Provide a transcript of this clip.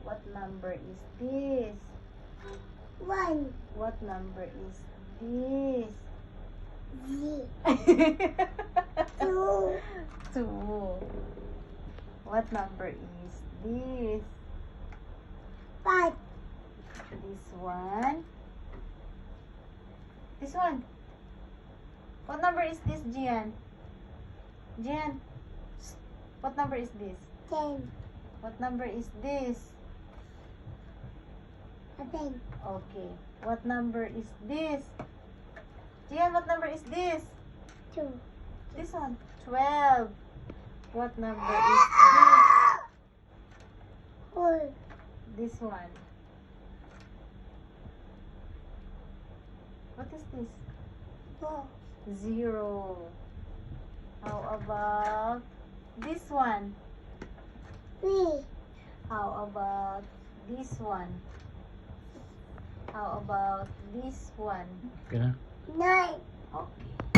What number is this? 1. What number is this? 2. 2. What number is this? 5. This one. This one. What number is this, Gian? Gian. What number is this? 10. What number is this? 11. Okay. What number is this? Gian, what number is this? 2. This one. 12. What number is this? 4. This one. What is this? 4. 0. How about this one? 3. How about this one? How about this one? Okay na? 9. Okay.